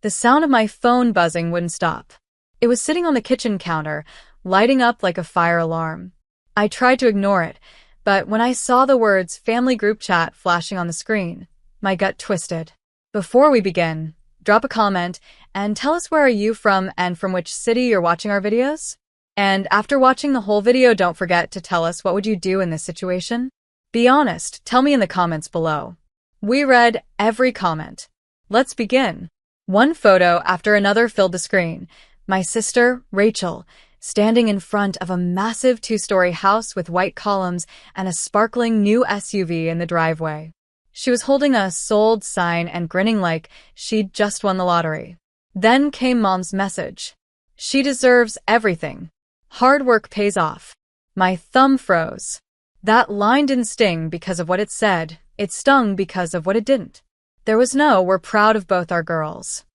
The sound of my phone buzzing wouldn't stop. It was sitting on the kitchen counter, lighting up like a fire alarm. I tried to ignore it, but when I saw the words family group chat flashing on the screen, my gut twisted. Before we begin, drop a comment and tell us where are you from and from which city you're watching our videos? And after watching the whole video, don't forget to tell us what would you do in this situation? Be honest, tell me in the comments below. We read every comment. Let's begin. One photo after another filled the screen. My sister, Rachel, standing in front of a massive 2-story house with white columns and a sparkling new SUV in the driveway. She was holding a sold sign and grinning like she'd just won the lottery. Then came Mom's message. She deserves everything. Hard work pays off. My thumb froze. That line didn't sting because of what it said. It stung because of what it didn't. There was no "we're proud of both our girls."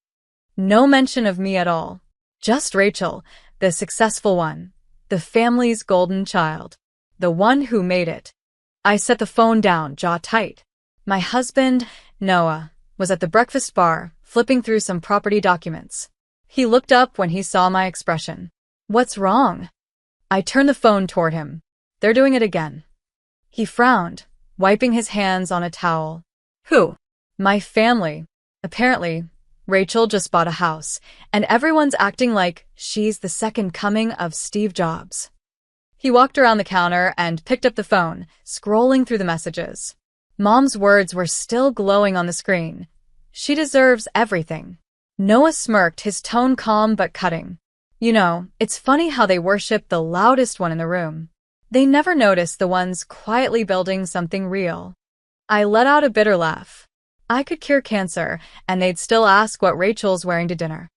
No mention of me at all. Just Rachel, the successful one, the family's golden child, the one who made it. I set the phone down, jaw tight. My husband, Noah, was at the breakfast bar, flipping through some property documents. He looked up when he saw my expression. "What's wrong?" I turned the phone toward him. "They're doing it again." He frowned, wiping his hands on a towel. "Who?" "My family. Apparently, Rachel just bought a house, and everyone's acting like she's the second coming of Steve Jobs." He walked around the counter and picked up the phone, scrolling through the messages. Mom's words were still glowing on the screen. She deserves everything. Noah smirked, his tone calm but cutting. "You know, it's funny how they worship the loudest one in the room. They never notice the ones quietly building something real." I let out a bitter laugh. I could cure cancer, and they'd still ask what Rachel's wearing to dinner.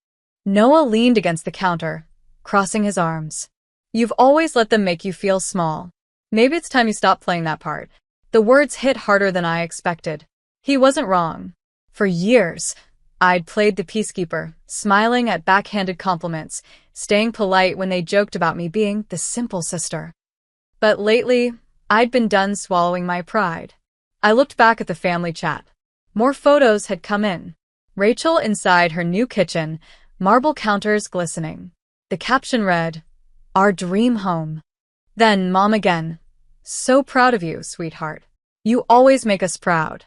Noah leaned against the counter, crossing his arms. "You've always let them make you feel small. Maybe it's time you stop playing that part." The words hit harder than I expected. He wasn't wrong. For years, I'd played the peacekeeper, smiling at backhanded compliments, staying polite when they joked about me being the simple sister. But lately, I'd been done swallowing my pride. I looked back at the family chat. More photos had come in. Rachel inside her new kitchen, marble counters glistening. The caption read, "Our dream home." Then Mom again. "So proud of you, sweetheart. You always make us proud."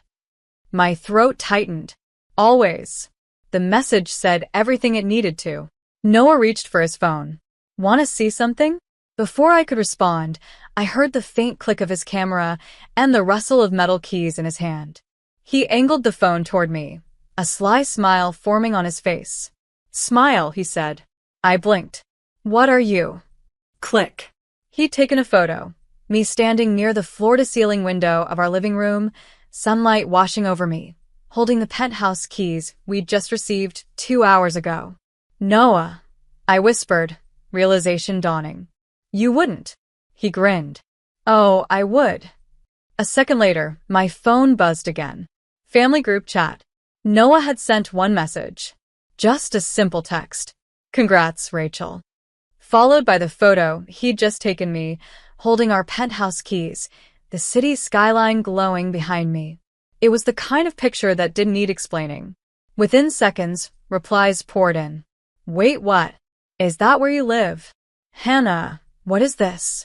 My throat tightened. Always. The message said everything it needed to. Noah reached for his phone. "Want to see something?" Before I could respond, I heard the faint click of his camera and the rustle of metal keys in his hand. He angled the phone toward me, a sly smile forming on his face. "Smile," he said. I blinked. "What are you?" Click. He'd taken a photo. Me standing near the floor-to-ceiling window of our living room, sunlight washing over me, holding the penthouse keys we'd just received 2 hours ago. "Noah," I whispered, realization dawning. "You wouldn't." He grinned. "Oh, I would." A second later, my phone buzzed again. Family group chat. Noah had sent one message. Just a simple text. "Congrats, Rachel." Followed by the photo he'd just taken me, holding our penthouse keys, the city skyline glowing behind me. It was the kind of picture that didn't need explaining. Within seconds, replies poured in. "Wait, what? Is that where you live? Hannah, what is this?"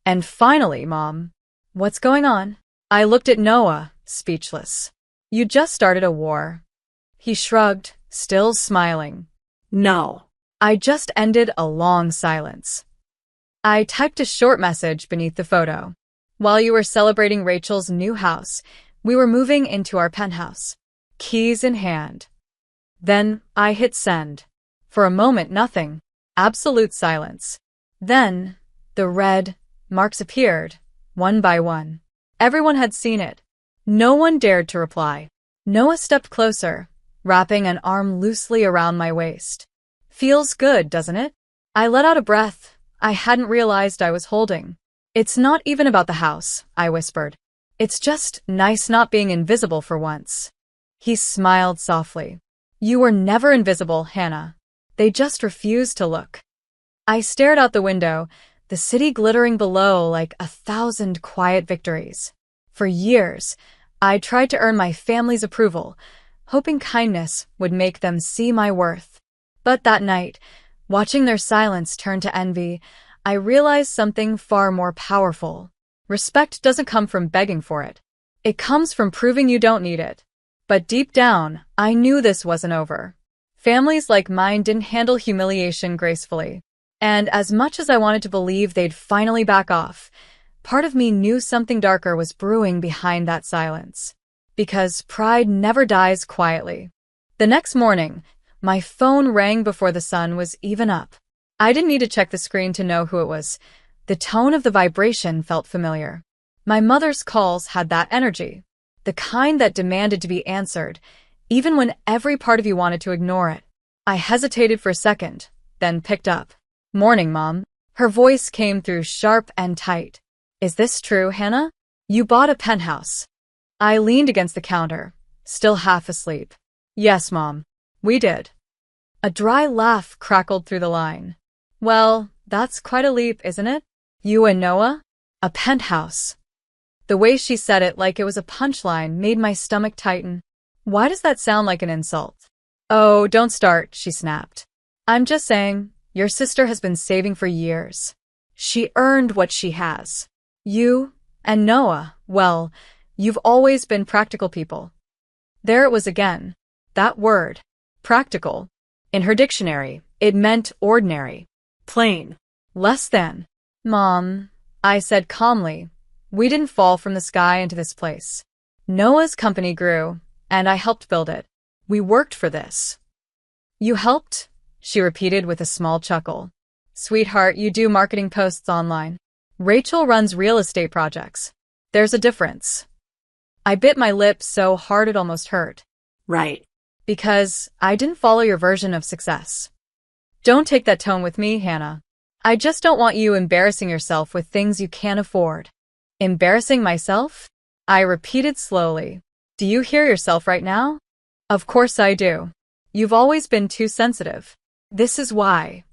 And finally, Mom. "What's going on?" I looked at Noah, speechless. "You just started a war." He shrugged, still smiling. "No." I just ended a long silence. I typed a short message beneath the photo. "While you were celebrating Rachel's new house, we were moving into our penthouse. Keys in hand." Then I hit send. For a moment, nothing. Absolute silence. Then the red marks appeared, one by one. Everyone had seen it. No one dared to reply. Noah stepped closer, wrapping an arm loosely around my waist. "Feels good, doesn't it?" I let out a breath I hadn't realized I was holding. "It's not even about the house," I whispered. "It's just nice not being invisible for once." He smiled softly. "You were never invisible, Hannah. They just refused to look." I stared out the window, the city glittering below like 1,000 quiet victories. For years, I tried to earn my family's approval, hoping kindness would make them see my worth. But that night, watching their silence turn to envy, I realized something far more powerful. Respect doesn't come from begging for it. It comes from proving you don't need it. But deep down, I knew this wasn't over. Families like mine didn't handle humiliation gracefully. And as much as I wanted to believe they'd finally back off, part of me knew something darker was brewing behind that silence. Because pride never dies quietly. The next morning, my phone rang before the sun was even up. I didn't need to check the screen to know who it was. The tone of the vibration felt familiar. My mother's calls had that energy. The kind that demanded to be answered, even when every part of you wanted to ignore it. I hesitated for a second, then picked up. "Morning, Mom." Her voice came through sharp and tight. "Is this true, Hannah? You bought a penthouse." I leaned against the counter, still half asleep. "Yes, Mom. We did." A dry laugh crackled through the line. "Well, that's quite a leap, isn't it? You and Noah? A penthouse." The way she said it like it was a punchline made my stomach tighten. "Why does that sound like an insult?" "Oh, don't start," she snapped. "I'm just saying, your sister has been saving for years. She earned what she has. You and Noah, well, you've always been practical people." There it was again. That word. Practical. In her dictionary, it meant ordinary. Plain. Less than. "Mom," I said calmly, "we didn't fall from the sky into this place. Noah's company grew, and I helped build it. We worked for this." "You helped?" she repeated with a small chuckle. "Sweetheart, you do marketing posts online. Rachel runs real estate projects. There's a difference." I bit my lip so hard it almost hurt. "Right. Because I didn't follow your version of success." "Don't take that tone with me, Hannah. I just don't want you embarrassing yourself with things you can't afford." "Embarrassing myself?" I repeated slowly. "Do you hear yourself right now?" "Of course I do. You've always been too sensitive. This is why."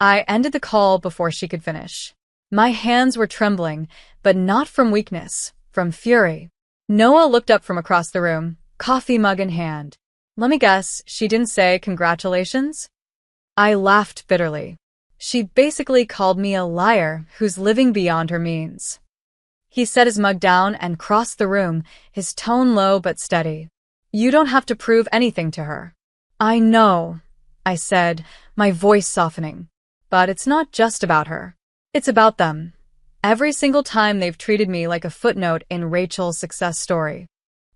I ended the call before she could finish. My hands were trembling, but not from weakness, from fury. Noah looked up from across the room, coffee mug in hand. Let me guess, she didn't say congratulations? I laughed bitterly. She basically called me a liar who's living beyond her means. He set his mug down and crossed the room, his tone low but steady. "You don't have to prove anything to her." "I know," I said, my voice softening. "But it's not just about her. It's about them. Every single time they've treated me like a footnote in Rachel's success story."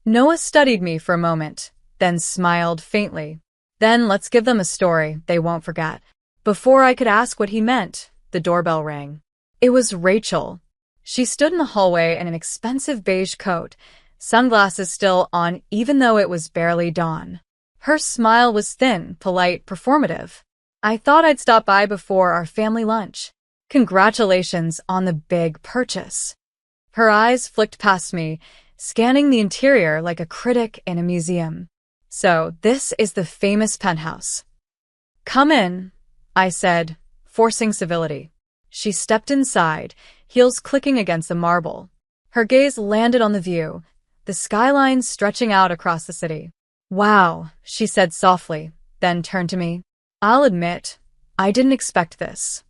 Noah studied me for a moment, then smiled faintly. "Then let's give them a story they won't forget." Before I could ask what he meant, the doorbell rang. It was Rachel. She stood in the hallway in an expensive beige coat, sunglasses still on even though it was barely dawn. Her smile was thin, polite, performative. "I thought I'd stop by before our family lunch. Congratulations on the big purchase." Her eyes flicked past me, scanning the interior like a critic in a museum. "So, this is the famous penthouse." "Come in," I said, forcing civility. She stepped inside, heels clicking against the marble. Her gaze landed on the view, the skyline stretching out across the city. "Wow," she said softly, then turned to me. "I'll admit, I didn't expect this."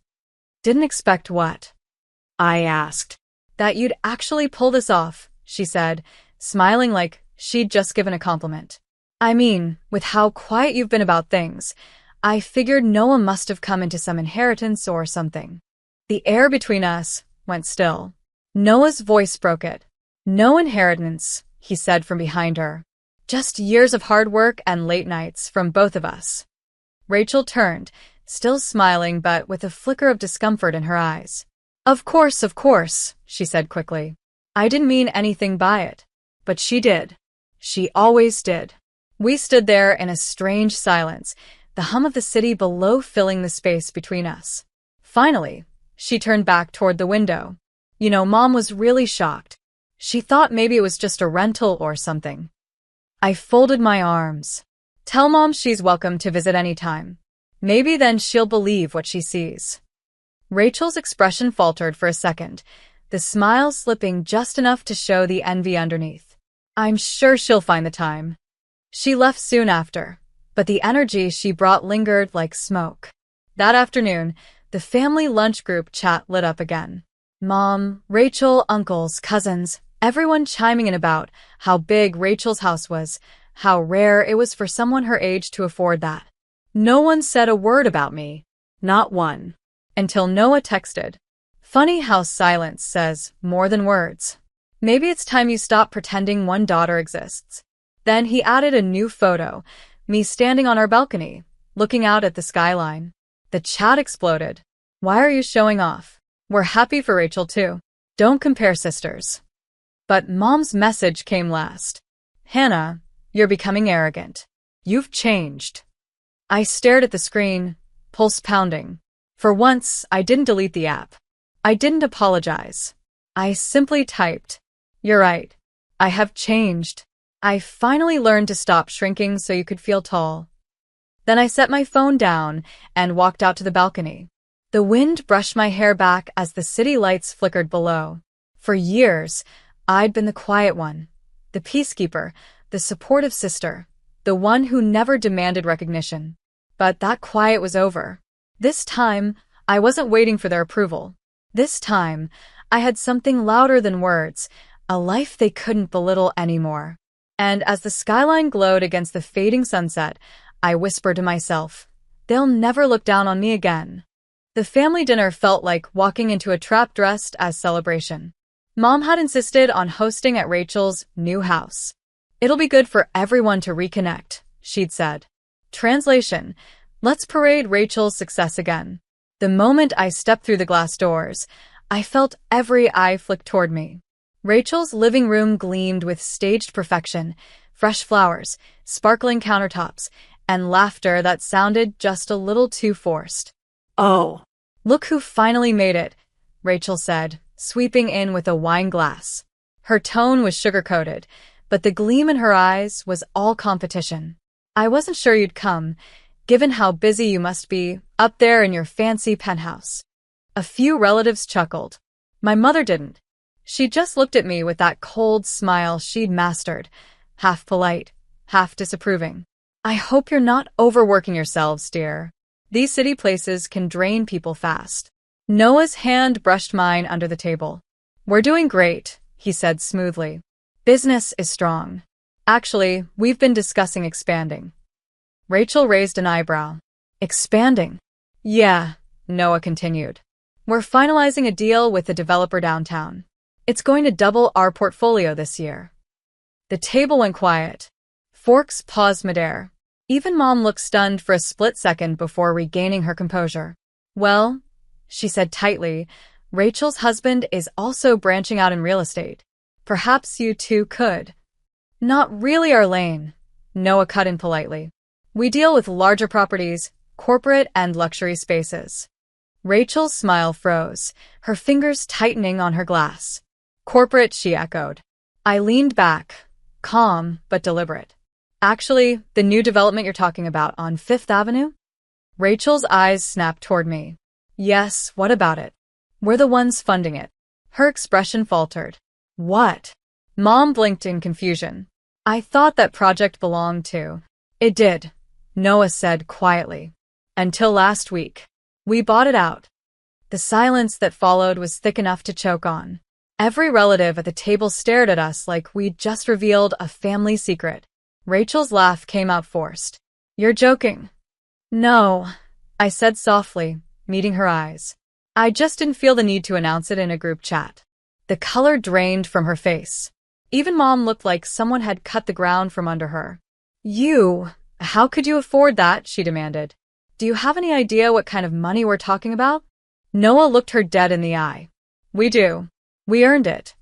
"Didn't expect what?" I asked. "That you'd actually pull this off," she said, smiling like she'd just given a compliment. "I mean, with how quiet you've been about things, I figured Noah must have come into some inheritance or something." The air between us went still. Noah's voice broke it. "No inheritance," he said from behind her. "Just years of hard work and late nights from both of us." Rachel turned, still smiling but with a flicker of discomfort in her eyes. Of course," she said quickly. "I didn't mean anything by it." But she did. She always did. We stood there in a strange silence, the hum of the city below filling the space between us. Finally, she turned back toward the window. "You know, Mom was really shocked. She thought maybe it was just a rental or something." I folded my arms. "Tell Mom she's welcome to visit anytime. Maybe then she'll believe what she sees." Rachel's expression faltered for a second, the smile slipping just enough to show the envy underneath. "I'm sure she'll find the time." She left soon after, but the energy she brought lingered like smoke. That afternoon, the family lunch group chat lit up again. Mom, Rachel, uncles, cousins, everyone chiming in about how big Rachel's house was, how rare it was for someone her age to afford that. No one said a word about me. Not one. Until Noah texted. Funny how silence says more than words. Maybe it's time you stop pretending one daughter exists. Then he added a new photo, me standing on our balcony, looking out at the skyline. The chat exploded. Why are you showing off? We're happy for Rachel too. Don't compare sisters. But Mom's message came last. Hannah, you're becoming arrogant. You've changed. I stared at the screen, pulse pounding. For once, I didn't delete the app. I didn't apologize. I simply typed, "You're right. I have changed. I finally learned to stop shrinking so you could feel tall." Then I set my phone down and walked out to the balcony. The wind brushed my hair back as the city lights flickered below. For years, I'd been the quiet one, the peacekeeper, the supportive sister, the one who never demanded recognition. But that quiet was over. This time, I wasn't waiting for their approval. This time, I had something louder than words, a life they couldn't belittle anymore. And as the skyline glowed against the fading sunset, I whispered to myself, they'll never look down on me again. The family dinner felt like walking into a trap dressed as celebration. Mom had insisted on hosting at Rachel's new house. It'll be good for everyone to reconnect, she'd said. Translation: let's parade Rachel's success again. The moment I stepped through the glass doors, I felt every eye flick toward me. Rachel's living room gleamed with staged perfection, fresh flowers, sparkling countertops, and laughter that sounded just a little too forced. "Oh, look who finally made it," Rachel said, sweeping in with a wine glass. Her tone was sugar-coated, but the gleam in her eyes was all competition. "I wasn't sure you'd come, given how busy you must be up there in your fancy penthouse." A few relatives chuckled. My mother didn't. She just looked at me with that cold smile she'd mastered, half polite, half disapproving. "I hope you're not overworking yourselves, dear. These city places can drain people fast." Noah's hand brushed mine under the table. "We're doing great," he said smoothly. "Business is strong. Actually, we've been discussing expanding." Rachel raised an eyebrow. "Expanding?" "Yeah," Noah continued. "We're finalizing a deal with a developer downtown. It's going to double our portfolio this year." The table went quiet. Forks paused midair. Even Mom looked stunned for a split second before regaining her composure. "Well," she said tightly, "Rachel's husband is also branching out in real estate. Perhaps you two could." "Not really our lane," Noah cut in politely. "We deal with larger properties, corporate and luxury spaces." Rachel's smile froze, her fingers tightening on her glass. "Corporate," she echoed. I leaned back, calm but deliberate. "Actually, the new development you're talking about on Fifth Avenue?" Rachel's eyes snapped toward me. "Yes, what about it? We're the ones funding it." Her expression faltered. "What?" Mom blinked in confusion. "I thought that project belonged to—" "It did," Noah said quietly. "Until last week. We bought it out." The silence that followed was thick enough to choke on. Every relative at the table stared at us like we'd just revealed a family secret. Rachel's laugh came out forced. "You're joking." "No," I said softly, meeting her eyes. "I just didn't feel the need to announce it in a group chat." The color drained from her face. Even Mom looked like someone had cut the ground from under her. How could you afford that?" she demanded. "Do you have any idea what kind of money we're talking about?" Noah looked her dead in the eye. "We do. We earned it."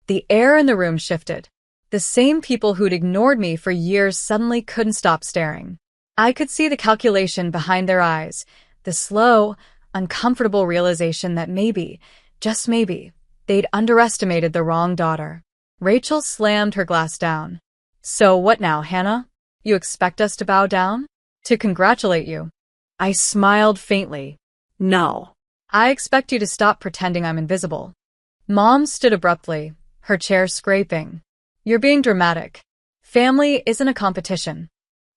The air in the room shifted. The same people who'd ignored me for years suddenly couldn't stop staring. I could see the calculation behind their eyes, the slow, uncomfortable realization that maybe, just maybe, they'd underestimated the wrong daughter. Rachel slammed her glass down. "So what now, Hannah? You expect us to bow down? To congratulate you?" I smiled faintly. "No. I expect you to stop pretending I'm invisible." Mom stood abruptly, her chair scraping. "You're being dramatic. Family isn't a competition.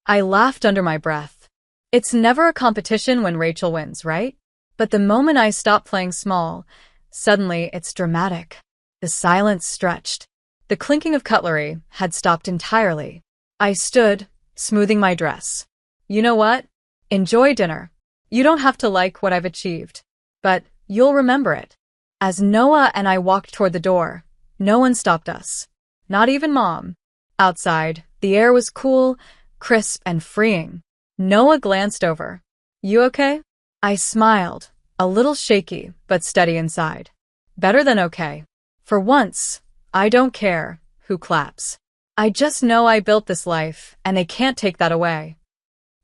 I laughed under my breath. It's never a competition when Rachel wins, right? But the moment I stop playing small, suddenly it's dramatic. The silence stretched. The clinking of cutlery had stopped entirely. I stood, smoothing my dress. You know what? Enjoy dinner. You don't have to like what I've achieved, but you'll remember it. As Noah and I walked toward the door, no one stopped us. Not even Mom. Outside, the air was cool, crisp, and freeing. Noah glanced over. You okay? I smiled, a little shaky, but steady inside. Better than okay. For once, I don't care who claps. I just know I built this life, and they can't take that away.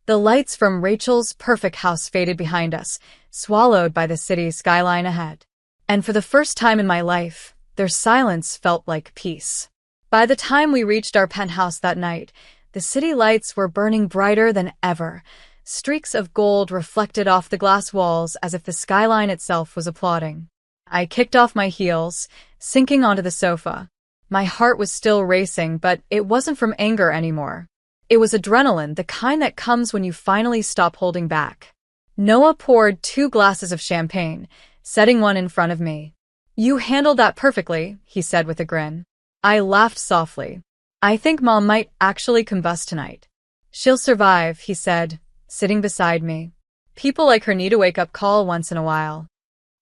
The lights from Rachel's perfect house faded behind us, swallowed by the city skyline ahead. And for the first time in my life, their silence felt like peace. By the time we reached our penthouse that night, the city lights were burning brighter than ever. Streaks of gold reflected off the glass walls as if the skyline itself was applauding. I kicked off my heels, sinking onto the sofa. My heart was still racing, but it wasn't from anger anymore. It was adrenaline, the kind that comes when you finally stop holding back. Noah poured 2 glasses of champagne, setting one in front of me. You handled that perfectly, he said with a grin. I laughed softly. I think Mom might actually combust tonight. She'll survive, he said, sitting beside me. People like her need a wake-up call once in a while.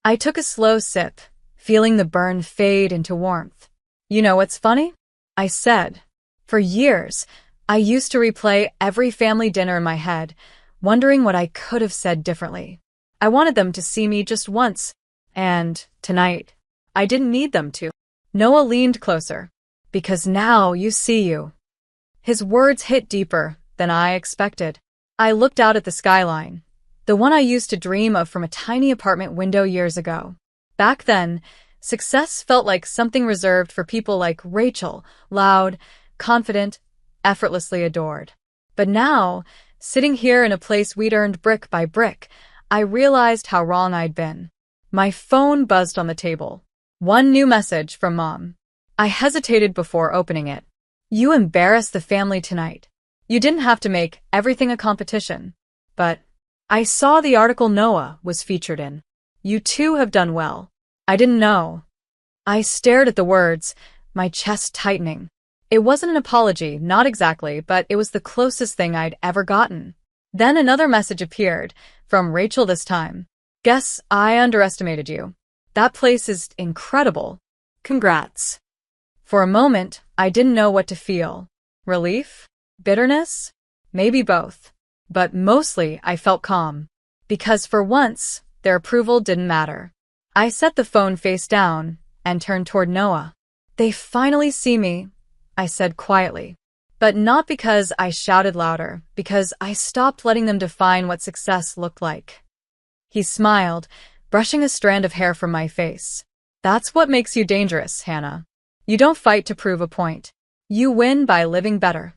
I took a slow sip, feeling the burn fade into warmth. You know what's funny? I said. For years, I used to replay every family dinner in my head, wondering what I could have said differently. I wanted them to see me just once, and tonight, I didn't need them to. Noah leaned closer. Because now you see you. His words hit deeper than I expected. I looked out at the skyline, the one I used to dream of from a tiny apartment window years ago. Back then, success felt like something reserved for people like Rachel, loud, confident, effortlessly adored. But now, sitting here in a place we'd earned brick by brick, I realized how wrong I'd been. My phone buzzed on the table. One new message from Mom. I hesitated before opening it. You embarrassed the family tonight. You didn't have to make everything a competition. But I saw the article Noah was featured in. You two have done well. I didn't know. I stared at the words, my chest tightening. It wasn't an apology, not exactly, but it was the closest thing I'd ever gotten. Then another message appeared, from Rachel this time. Guess I underestimated you. That place is incredible. Congrats. For a moment, I didn't know what to feel. Relief? Bitterness? Maybe both. But mostly, I felt calm. Because for once, their approval didn't matter. I set the phone face down and turned toward Noah. They finally see me, I said quietly. But not because I shouted louder, because I stopped letting them define what success looked like. He smiled, brushing a strand of hair from my face. That's what makes you dangerous, Hannah. You don't fight to prove a point. You win by living better.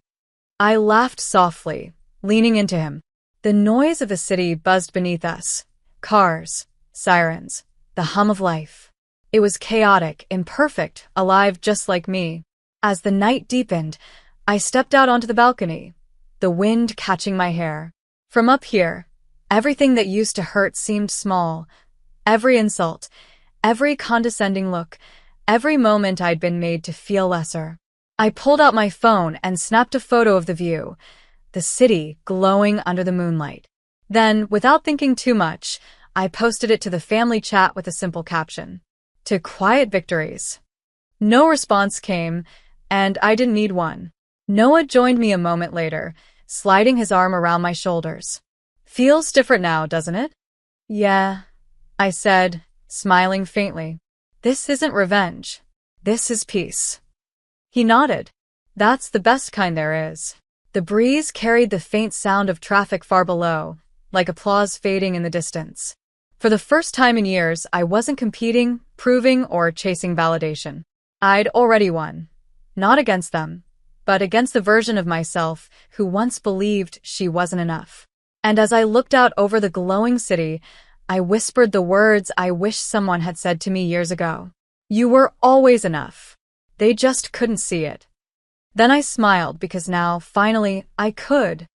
I laughed softly, leaning into him. The noise of the city buzzed beneath us. Cars, sirens, the hum of life. It was chaotic, imperfect, alive just like me. As the night deepened, I stepped out onto the balcony, the wind catching my hair. From up here, everything that used to hurt seemed small. Every insult, every condescending look, every moment I'd been made to feel lesser. I pulled out my phone and snapped a photo of the view, the city glowing under the moonlight. Then, without thinking too much, I posted it to the family chat with a simple caption. To quiet victories. No response came, and I didn't need one. Noah joined me a moment later, sliding his arm around my shoulders. Feels different now, doesn't it? Yeah, I said, smiling faintly. This isn't revenge. This is peace. He nodded. That's the best kind there is. The breeze carried the faint sound of traffic far below, like applause fading in the distance. For the first time in years, I wasn't competing, proving, or chasing validation. I'd already won. Not against them, but against the version of myself who once believed she wasn't enough. And as I looked out over the glowing city, I whispered the words I wish someone had said to me years ago. You were always enough. They just couldn't see it. Then I smiled because now, finally, I could.